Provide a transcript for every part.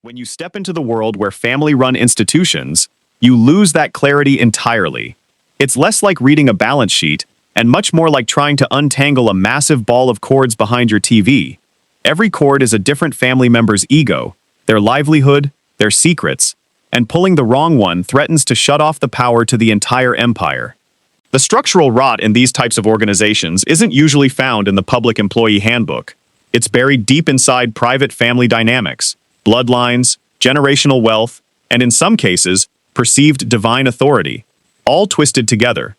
When you step into the world where family-run institutions, you lose that clarity entirely. It's less like reading a balance sheet and much more like trying to untangle a massive ball of cords behind your TV. Every cord is a different family member's ego, their livelihood, their secrets, and pulling the wrong one threatens to shut off the power to the entire empire. The structural rot in these types of organizations isn't usually found in the public employee handbook. It's buried deep inside private family dynamics, bloodlines, generational wealth, and in some cases, perceived divine authority, all twisted together.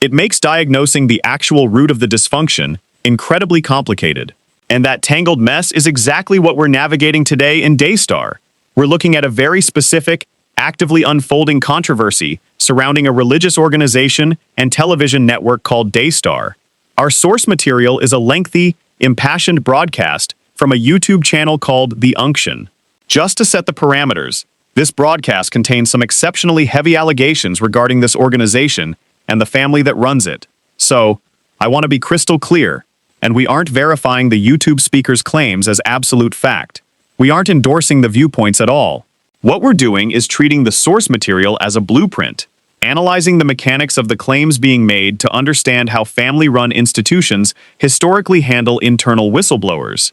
It makes diagnosing the actual root of the dysfunction incredibly complicated. And that tangled mess is exactly what we're navigating today in Daystar. We're looking at a very specific, actively unfolding controversy surrounding a religious organization and television network called Daystar. Our source material is a lengthy, impassioned broadcast from a YouTube channel called The Unction. Just to set the parameters, this broadcast contains some exceptionally heavy allegations regarding this organization and the family that runs it. So, I want to be crystal clear, and we aren't verifying the YouTube speaker's claims as absolute fact. We aren't endorsing the viewpoints at all. What we're doing is treating the source material as a blueprint, analyzing the mechanics of the claims being made to understand how family-run institutions historically handle internal whistleblowers,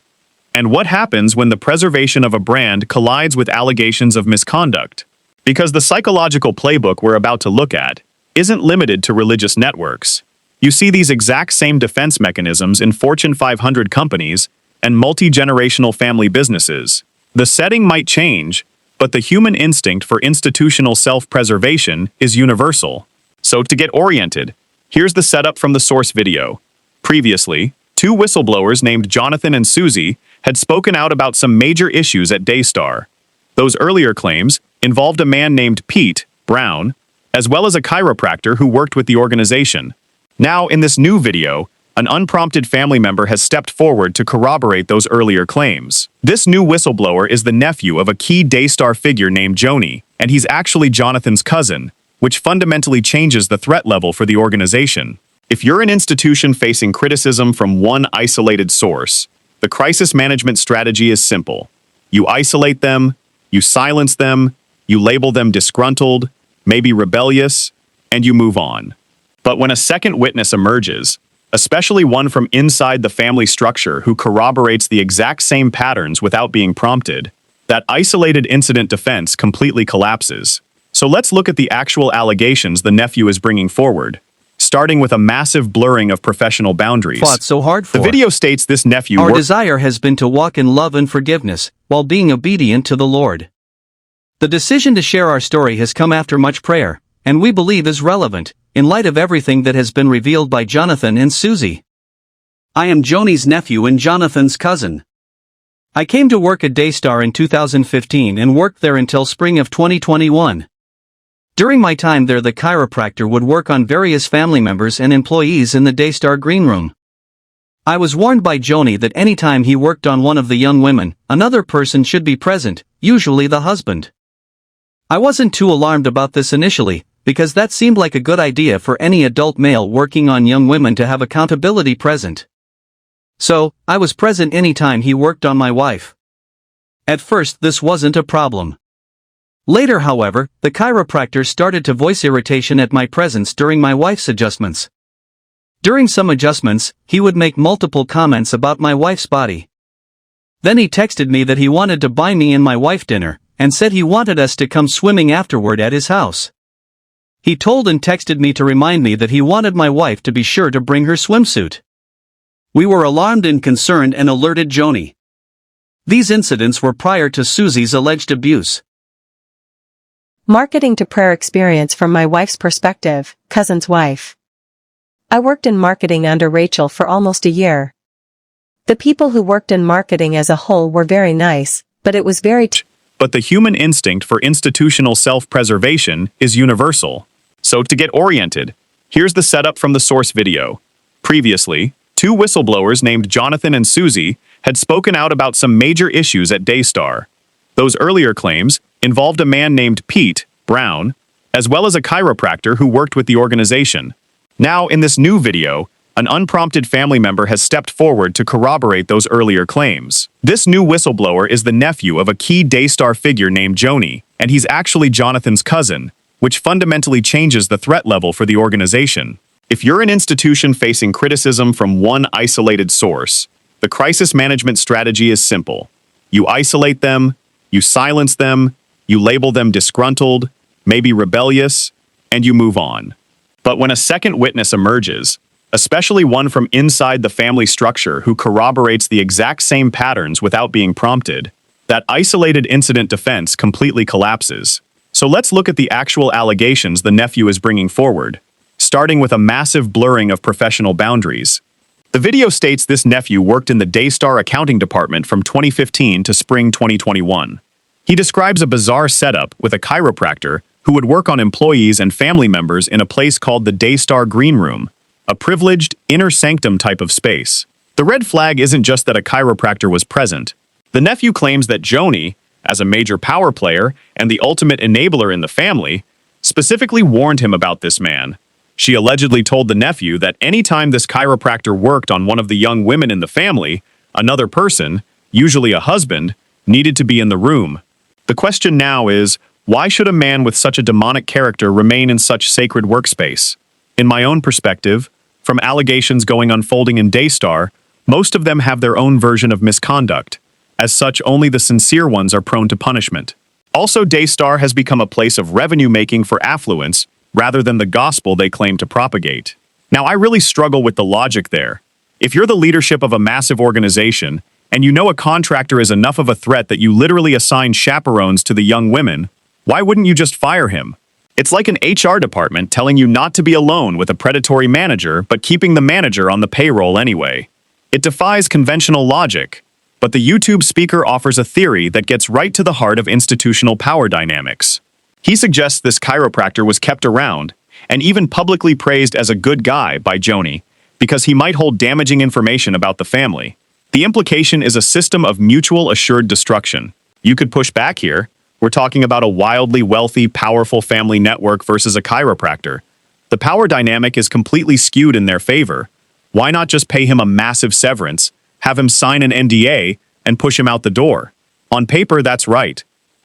and what happens when the preservation of a brand collides with allegations of misconduct. Because the psychological playbook we're about to look at isn't limited to religious networks. You see these exact same defense mechanisms in Fortune 500 companies and multi-generational family businesses. The setting might change, but the human instinct for institutional self-preservation is universal. So to get oriented, here's the setup from the source video. Previously, two whistleblowers named Jonathan and Susie had spoken out about some major issues at Daystar. Those earlier claims involved a man named Pete Brown, as well as a chiropractor who worked with the organization. Now, in this new video, an unprompted family member has stepped forward to corroborate those earlier claims. This new whistleblower is the nephew of a key Daystar figure named Joni, and he's actually Jonathan's cousin, which fundamentally changes the threat level for the organization. If you're an institution facing criticism from one isolated source, the crisis management strategy is simple. You isolate them, you silence them, you label them disgruntled, maybe rebellious, and you move on. But when a second witness emerges, especially one from inside the family structure who corroborates the exact same patterns without being prompted, that isolated incident defense completely collapses. So let's look at the actual allegations the nephew is bringing forward, starting with a massive blurring of professional boundaries. Fought so hard for. The video states this nephew Our desire has been to walk in love and forgiveness, while being obedient to the Lord. The decision to share our story has come after much prayer, and we believe is relevant, in light of everything that has been revealed by Jonathan and Susie. I am Joni's nephew and Jonathan's cousin. I came to work at Daystar in 2015 and worked there until spring of 2021. During my time there, the chiropractor would work on various family members and employees in the Daystar green room. I was warned by Joni that anytime he worked on one of the young women, another person should be present, usually the husband. I wasn't too alarmed about this initially, because that seemed like a good idea for any adult male working on young women to have accountability present. So, I was present anytime he worked on my wife. At first this wasn't a problem. Later, however, the chiropractor started to voice irritation at my presence during my wife's adjustments. During some adjustments, he would make multiple comments about my wife's body. Then he texted me that he wanted to buy me and my wife dinner, and said he wanted us to come swimming afterward at his house. He told and texted me to remind me that he wanted my wife to be sure to bring her swimsuit. We were alarmed and concerned and alerted Joni. These incidents were prior to Susie's alleged abuse. Marketing to prayer experience from my wife's perspective, cousin's wife. I worked in marketing under Rachel for almost a year. The people who worked in marketing as a whole were very nice, but it was very But the human instinct for institutional self-preservation is universal. So to get oriented, here's the setup from the source video. Previously, two whistleblowers named Jonathan and Susie had spoken out about some major issues at Daystar. Those earlier claims involved a man named Pete Brown, as well as a chiropractor who worked with the organization. Now, in this new video, An unprompted family member has stepped forward to corroborate those earlier claims. This new whistleblower is the nephew of a key Daystar figure named Joni, and he's actually Jonathan's cousin, which fundamentally changes the threat level for the organization. If you're an institution facing criticism from one isolated source, the crisis management strategy is simple. You isolate them, you silence them, you label them disgruntled, maybe rebellious, and you move on. But when a second witness emerges, especially one from inside the family structure who corroborates the exact same patterns without being prompted, that isolated incident defense completely collapses. So let's look at the actual allegations the nephew is bringing forward, starting with a massive blurring of professional boundaries. The video states this nephew worked in the Daystar accounting department from 2015 to spring 2021. He describes a bizarre setup with a chiropractor who would work on employees and family members in a place called the Daystar Green Room, a privileged, inner sanctum type of space. The red flag isn't just that a chiropractor was present. The nephew claims that Joni, as a major power player and the ultimate enabler in the family, specifically warned him about this man. She allegedly told the nephew that anytime this chiropractor worked on one of the young women in the family, another person, usually a husband, needed to be in the room. The question now is, why should a man with such a demonic character remain in such sacred workspace? In my own perspective, from allegations going unfolding in Daystar, most of them have their own version of misconduct. As such, only the sincere ones are prone to punishment. Also, Daystar has become a place of revenue-making for affluence rather than the gospel they claim to propagate. Now, I really struggle with the logic there. If you're the leadership of a massive organization, and you know a contractor is enough of a threat that you literally assign chaperones to the young women, why wouldn't you just fire him? It's like an HR department telling you not to be alone with a predatory manager, but keeping the manager on the payroll anyway. It defies conventional logic. But the YouTube speaker offers a theory that gets right to the heart of institutional power dynamics. He suggests this chiropractor was kept around, and even publicly praised as a good guy by Joni, because he might hold damaging information about the family. The implication is a system of mutual assured destruction. You could push back here. We're talking about a wildly wealthy, powerful family network versus a chiropractor. The power dynamic is completely skewed in their favor. Why not just pay him a massive severance, have him sign an NDA, and push him out the door? On paper, that's right.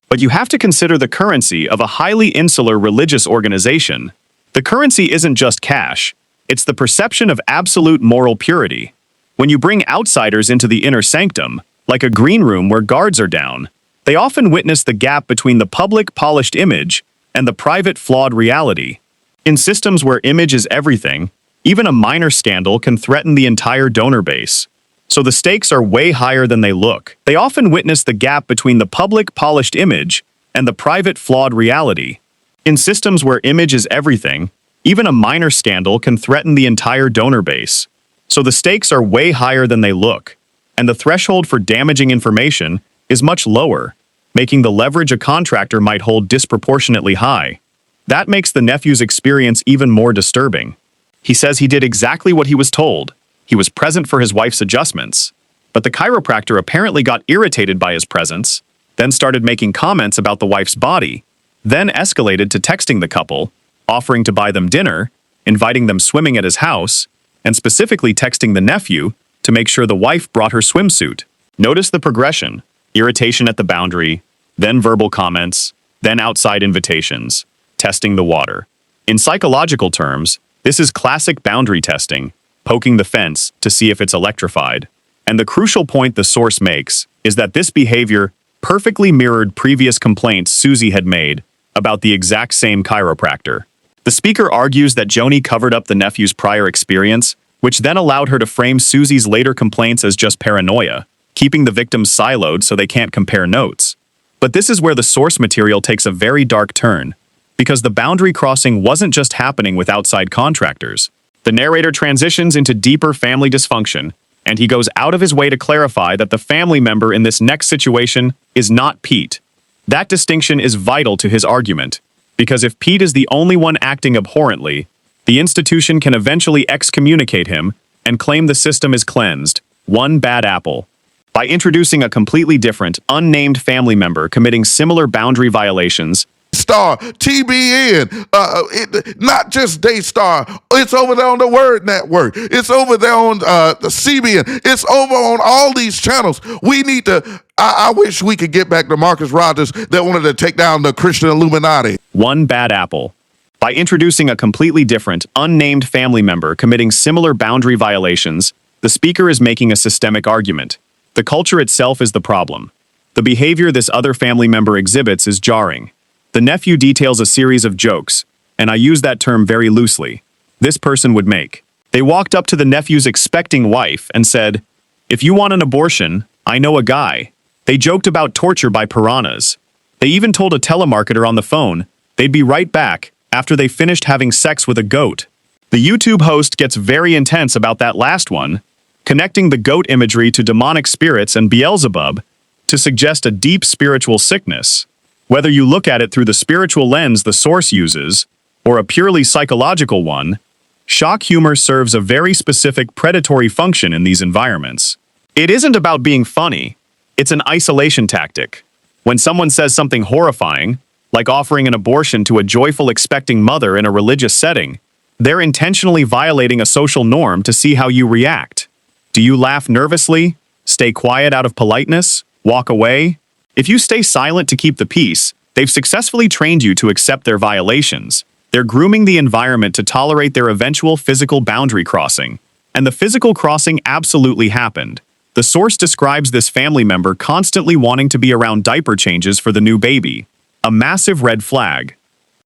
But you have to consider the currency of a highly insular religious organization. The currency isn't just cash. It's the perception of absolute moral purity. When you bring outsiders into the inner sanctum, like a green room where guards are down, they often witness the gap between the public polished image and the private flawed reality. In systems where image is everything, even a minor scandal can threaten the entire donor base. So the stakes are way higher than they look. They often witness the gap between the public polished image and the private flawed reality. In systems where image is everything, even a minor scandal can threaten the entire donor base. So the stakes are way higher than they look, and the threshold for damaging information is much lower, making the leverage a contractor might hold disproportionately high. That makes the nephew's experience even more disturbing. He says he did exactly what he was told. He was present for his wife's adjustments, but the chiropractor apparently got irritated by his presence, then started making comments about the wife's body, then escalated to texting the couple, offering to buy them dinner, inviting them swimming at his house, and specifically texting the nephew to make sure the wife brought her swimsuit. Notice the progression: irritation at the boundary, then verbal comments, then outside invitations, testing the water. In psychological terms, this is classic boundary testing, poking the fence to see if it's electrified. And the crucial point the source makes is that this behavior perfectly mirrored previous complaints Susie had made about the exact same chiropractor. The speaker argues that Joni covered up the nephew's prior experience, which then allowed her to frame Susie's later complaints as just paranoia, keeping the victims siloed so they can't compare notes. But this is where the source material takes a very dark turn, because the boundary crossing wasn't just happening with outside contractors. The narrator transitions into deeper family dysfunction, and he goes out of his way to clarify that the family member in this next situation is not Pete. That distinction is vital to his argument, because if Pete is the only one acting abhorrently, the institution can eventually excommunicate him and claim the system is cleansed, one bad apple. By introducing a completely different, unnamed family member committing similar boundary violations, Daystar, TBN, not just Daystar. It's over there on the Word Network. It's over there on the CBN. It's over on all these channels. We need to. I wish we could get back to Marcus Rogers that wanted to take down the Christian Illuminati. One bad apple. By introducing a completely different, unnamed family member committing similar boundary violations, the speaker is making a systemic argument. The culture itself is the problem. The behavior this other family member exhibits is jarring. The nephew details a series of jokes, and I use that term very loosely, this person would make. They walked up to the nephew's expecting wife and said, "If you want an abortion, I know a guy." They joked about torture by piranhas. They even told a telemarketer on the phone they'd be right back after they finished having sex with a goat. The YouTube host gets very intense about that last one, connecting the goat imagery to demonic spirits and Beelzebub to suggest a deep spiritual sickness. Whether you look at it through the spiritual lens the source uses, or a purely psychological one, shock humor serves a very specific predatory function in these environments. It isn't about being funny, it's an isolation tactic. When someone says something horrifying, like offering an abortion to a joyful expecting mother in a religious setting, they're intentionally violating a social norm to see how you react. Do you laugh nervously? Stay quiet out of politeness? Walk away? If you stay silent to keep the peace, they've successfully trained you to accept their violations. They're grooming the environment to tolerate their eventual physical boundary crossing. And the physical crossing absolutely happened. The source describes this family member constantly wanting to be around diaper changes for the new baby. A massive red flag.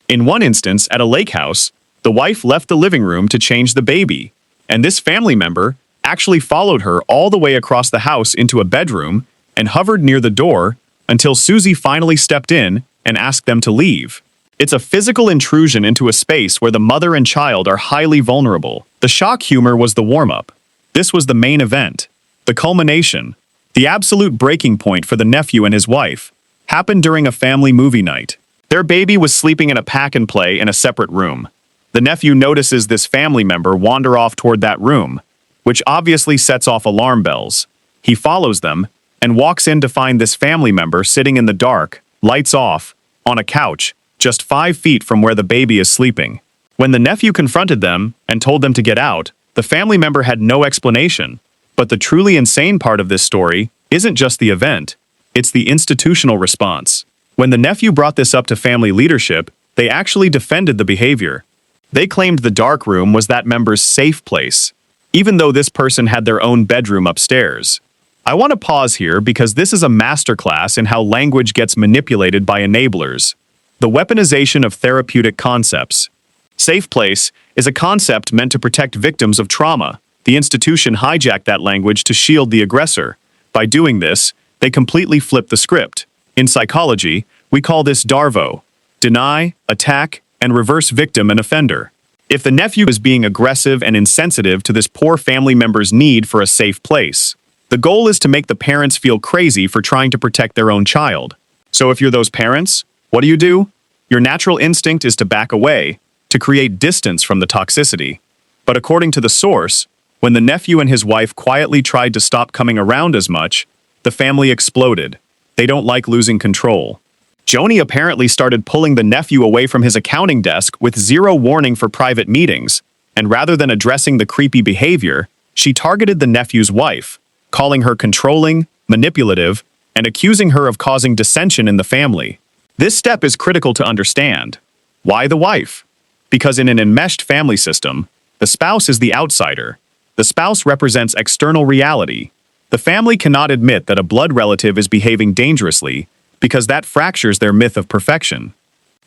In one instance, at a lake house, the wife left the living room to change the baby, and this family member actually followed her all the way across the house into a bedroom and hovered near the door until Susie finally stepped in and asked them to leave. It's a physical intrusion into a space where the mother and child are highly vulnerable. The shock humor was the warm-up. This was the main event. The culmination, the absolute breaking point for the nephew and his wife, happened during a family movie night. Their baby was sleeping in a pack-and-play in a separate room. The nephew notices this family member wander off toward that room, which obviously sets off alarm bells. He follows them and walks in to find this family member sitting in the dark, lights off, on a couch, just 5 feet from where the baby is sleeping. When the nephew confronted them and told them to get out, the family member had no explanation. But the truly insane part of this story isn't just the event, it's the institutional response. When the nephew brought this up to family leadership, they actually defended the behavior. They claimed the dark room was that member's safe place, even though this person had their own bedroom upstairs. I want to pause here because this is a masterclass in how language gets manipulated by enablers. The weaponization of therapeutic concepts. Safe place is a concept meant to protect victims of trauma. The institution hijacked that language to shield the aggressor. By doing this, they completely flip the script. In psychology, we call this DARVO: deny, attack, and reverse victim and offender. If the nephew is being aggressive and insensitive to this poor family member's need for a safe place, the goal is to make the parents feel crazy for trying to protect their own child. So if you're those parents, what do? Your natural instinct is to back away, to create distance from the toxicity. But according to the source, when the nephew and his wife quietly tried to stop coming around as much, the family exploded. They don't like losing control. Joni apparently started pulling the nephew away from his accounting desk with zero warning for private meetings, and rather than addressing the creepy behavior, she targeted the nephew's wife, calling her controlling, manipulative, and accusing her of causing dissension in the family. This step is critical to understand. Why the wife? Because in an enmeshed family system, the spouse is the outsider. The spouse represents external reality. The family cannot admit that a blood relative is behaving dangerously because that fractures their myth of perfection.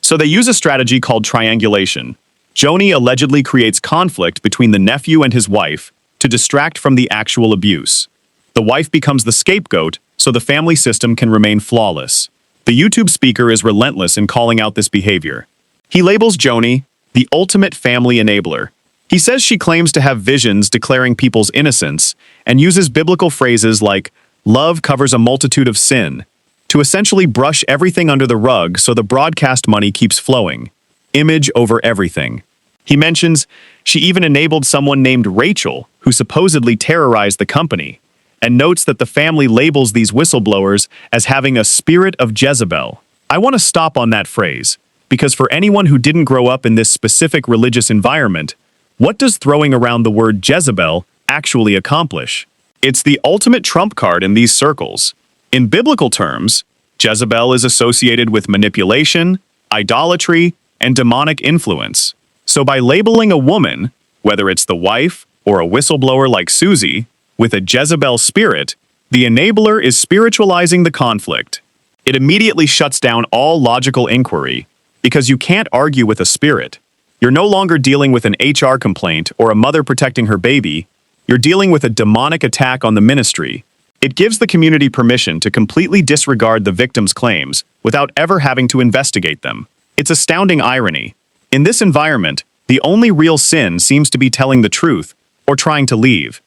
So they use a strategy called triangulation. Joni allegedly creates conflict between the nephew and his wife to distract from the actual abuse. The wife becomes the scapegoat so the family system can remain flawless. The YouTube speaker is relentless in calling out this behavior. He labels Joni the ultimate family enabler. He says she claims to have visions declaring people's innocence and uses biblical phrases like, "Love covers a multitude of sin," to essentially brush everything under the rug so the broadcast money keeps flowing. Image over everything. He mentions she even enabled someone named Rachel, who supposedly terrorized the company, and notes that the family labels these whistleblowers as having a spirit of Jezebel. I want to stop on that phrase, Because for anyone who didn't grow up in this specific religious environment, what does throwing around the word Jezebel actually accomplish? It's the ultimate trump card in these circles. In biblical terms, Jezebel is associated with manipulation, idolatry, and demonic influence. So by labeling a woman, whether it's the wife or a whistleblower like Susie, with a Jezebel spirit, the enabler is spiritualizing the conflict. It immediately shuts down all logical inquiry, because you can't argue with a spirit. You're no longer dealing with an HR complaint or a mother protecting her baby. You're dealing with a demonic attack on the ministry. It gives the community permission to completely disregard the victim's claims without ever having to investigate them. It's astounding irony. In this environment, the only real sin seems to be telling the truth or trying to leave.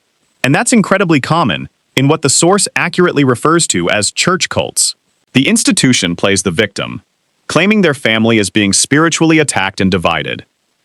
And that's incredibly common in what the source accurately refers to as church cults. The institution plays the victim, claiming their family as being spiritually attacked and divided,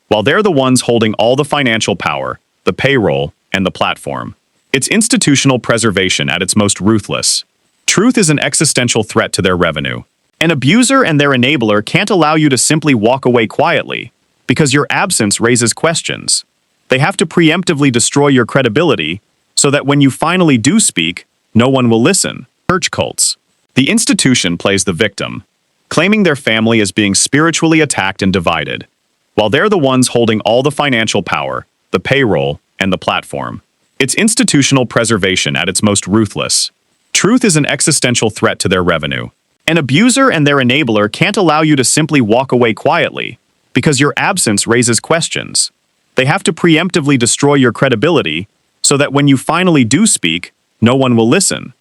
while they're the ones holding all the financial power, the payroll, and the platform. It's institutional preservation at its most ruthless. Truth is an existential threat to their revenue. An abuser and their enabler can't allow you to simply walk away quietly, because your absence raises questions. They have to preemptively destroy your credibility so that when you finally do speak, no one will listen. Church cults. The institution plays the victim, claiming their family as being spiritually attacked and divided, while they're the ones holding all the financial power, the payroll, and the platform. It's institutional preservation at its most ruthless. Truth is an existential threat to their revenue. An abuser and their enabler can't allow you to simply walk away quietly, because your absence raises questions. They have to preemptively destroy your credibility so that when you finally do speak, no one will listen.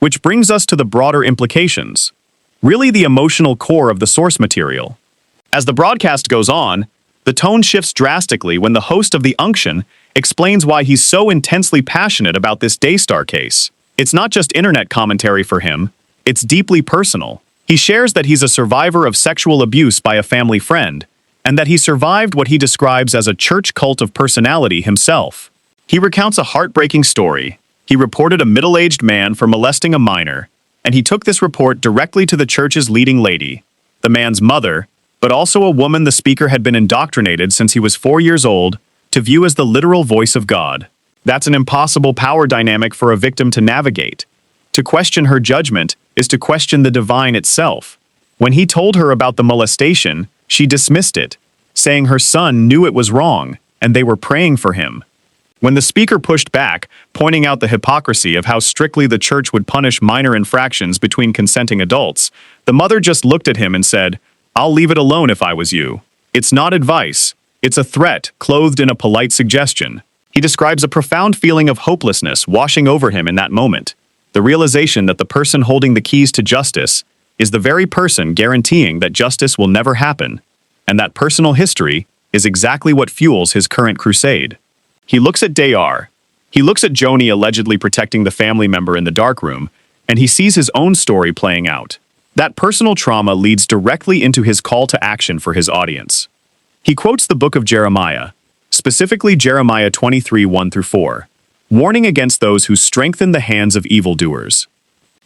Which brings us to the broader implications. Really the emotional core of the source material. As the broadcast goes on, the tone shifts drastically when the host of The Unction explains why he's so intensely passionate about this Daystar case. It's not just internet commentary for him, it's deeply personal. He shares that he's a survivor of sexual abuse by a family friend, and that he survived what he describes as a church cult of personality himself. He recounts a heartbreaking story. He reported a middle-aged man for molesting a minor, and he took this report directly to the church's leading lady, the man's mother, but also a woman the speaker had been indoctrinated since he was 4 years old to view as the literal voice of God. That's an impossible power dynamic for a victim to navigate. To question her judgment is to question the divine itself. When he told her about the molestation, she dismissed it, saying her son knew it was wrong, and they were praying for him. When the speaker pushed back, pointing out the hypocrisy of how strictly the church would punish minor infractions between consenting adults, the mother just looked at him and said, "I'll leave it alone if I was you. It's not advice. It's a threat, clothed in a polite suggestion." He describes a profound feeling of hopelessness washing over him in that moment, the realization that the person holding the keys to justice is the very person guaranteeing that justice will never happen, and that personal history is exactly what fuels his current crusade. He looks at Dayar. He looks at Joni allegedly protecting the family member in the darkroom, and he sees his own story playing out. That personal trauma leads directly into his call to action for his audience. He quotes the book of Jeremiah, specifically Jeremiah 23, 1-4, warning against those who strengthen the hands of evildoers.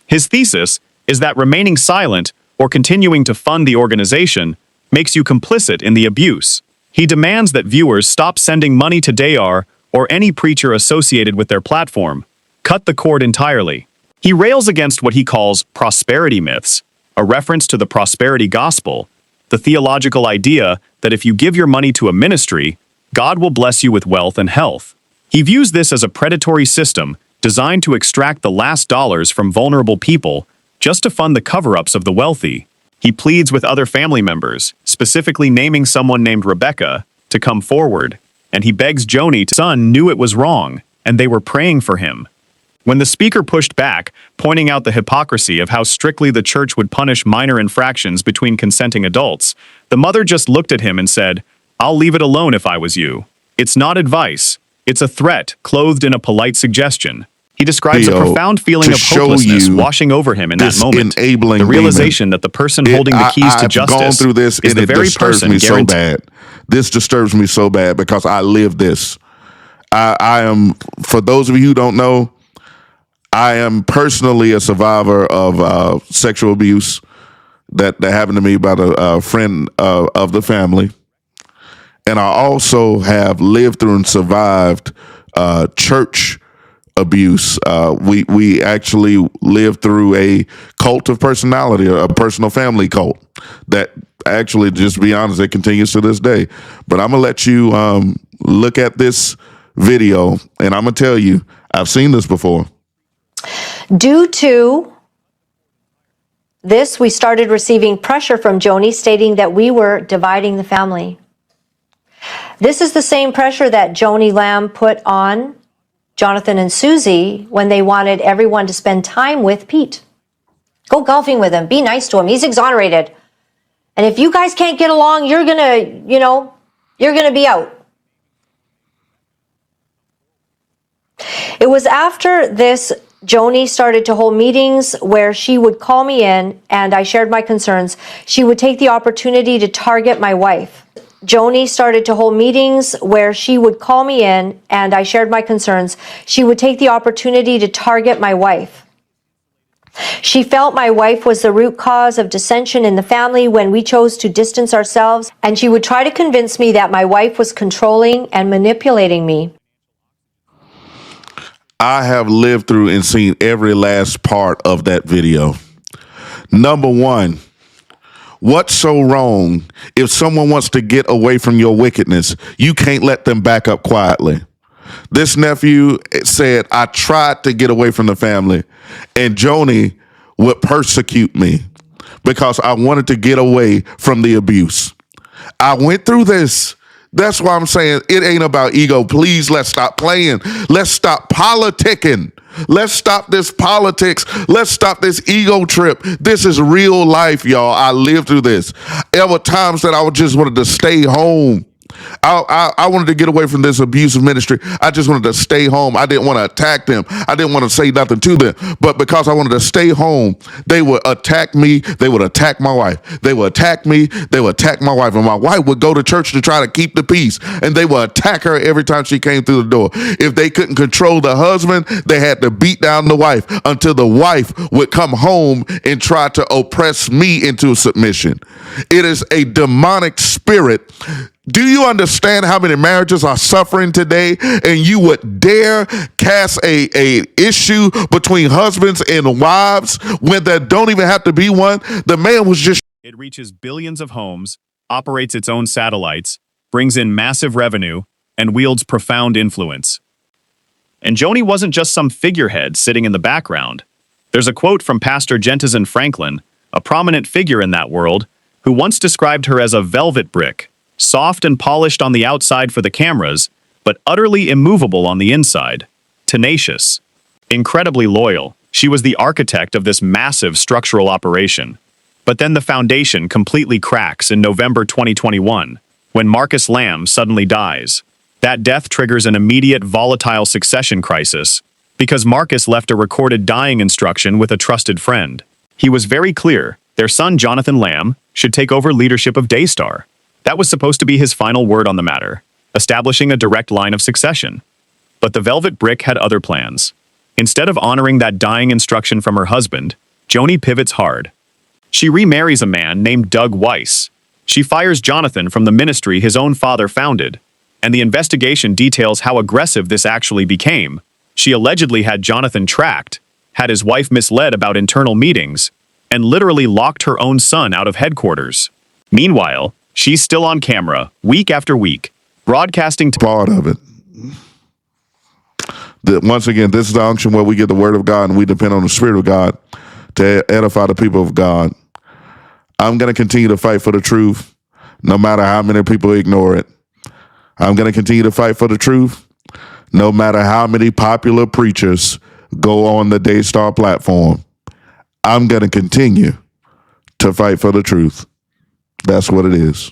His thesis is that remaining silent or continuing to fund the organization makes you complicit in the abuse. He demands that viewers stop sending money to Dayar or any preacher associated with their platform. Cut the cord entirely. He rails against what he calls prosperity myths, a reference to the prosperity gospel, the theological idea that if you give your money to a ministry, God will bless you with wealth and health. He views this as a predatory system designed to extract the last dollars from vulnerable people just to fund the cover-ups of the wealthy. He pleads with other family members, specifically naming someone named Rebecca, to come forward, and he begs Joni to son knew it was wrong, and they were praying for him. When the speaker pushed back, pointing out the hypocrisy of how strictly the church would punish minor infractions between consenting adults, the mother just looked at him and said, "I'll leave it alone if I was you. It's not advice. It's a threat, clothed in a polite suggestion." He describes a profound feeling of hopelessness washing over him in that moment. The realization that the person holding the keys to justice is the very person guaranteed. This disturbs me so bad because I live this. I am, for those of you who don't know, I am personally a survivor of sexual abuse. that happened to me by a friend of the family. And I also have lived through and survived church abuse. We actually lived through a cult of personality, a personal family cult that actually, just to be honest, it continues to this day. But I'm going to let you look at this video, and I'm going to tell you, I've seen this before. Due to this, we started receiving pressure from Joni stating that we were dividing the family. This is the same pressure that Joni Lamb put on Jonathan and Susie when they wanted everyone to spend time with Pete. Go golfing with him. Be nice to him. He's exonerated. And if you guys can't get along, you're going to be out. It was after this, Joni started to hold meetings where she would call me in and I shared my concerns. She would take the opportunity to target my wife. Joni started to hold meetings where she would call me in and I shared my concerns. She would take the opportunity to target my wife. She felt my wife was the root cause of dissension in the family when we chose to distance ourselves, and she would try to convince me that my wife was controlling and manipulating me. I have lived through and seen every last part of that video. Number one, what's so wrong if someone wants to get away from your wickedness? You can't let them back up quietly. This nephew said, I tried to get away from the family, and Joni would persecute me because I wanted to get away from the abuse. I went through this. That's why I'm saying it ain't about ego. Please, let's stop playing. Let's stop politicking. Let's stop this politics. Let's stop this ego trip. This is real life, y'all. I lived through this. There were times that I just wanted to stay home. I wanted to get away from this abusive ministry. I just wanted to stay home. I didn't want to attack them. I didn't want to say nothing to them. But because I wanted to stay home, they would attack me. They would attack my wife. They would attack me. They would attack my wife. And my wife would go to church to try to keep the peace. And they would attack her every time she came through the door. If they couldn't control the husband, they had to beat down the wife until the wife would come home and try to oppress me into submission. It is a demonic spirit. Do you understand how many marriages are suffering today? And you would dare cast a issue between husbands and wives when there don't even have to be one? The man was just... It reaches billions of homes, operates its own satellites, brings in massive revenue, and wields profound influence. And Joni wasn't just some figurehead sitting in the background. There's a quote from Pastor Jentizen Franklin, a prominent figure in that world, who once described her as a velvet brick, soft and polished on the outside for the cameras, but utterly immovable on the inside. Tenacious. Incredibly loyal. She was the architect of this massive structural operation. But then the foundation completely cracks in November 2021, when Marcus Lamb suddenly dies. That death triggers an immediate volatile succession crisis, because Marcus left a recorded dying instruction with a trusted friend. He was very clear, their son Jonathan Lamb should take over leadership of Daystar. That was supposed to be his final word on the matter, establishing a direct line of succession. But the Velvet Brick had other plans. Instead of honoring that dying instruction from her husband, Joni pivots hard. She remarries a man named Doug Weiss. She fires Jonathan from the ministry his own father founded, and the investigation details how aggressive this actually became. She allegedly had Jonathan tracked, had his wife misled about internal meetings, and literally locked her own son out of headquarters. Meanwhile, she's still on camera, week after week, broadcasting part of it. Once again, this is the unction where we get the word of God and we depend on the Spirit of God to edify the people of God. I'm going to continue to fight for the truth, no matter how many people ignore it. I'm going to continue to fight for the truth, no matter how many popular preachers go on the Daystar platform. I'm going to continue to fight for the truth. That's what it is.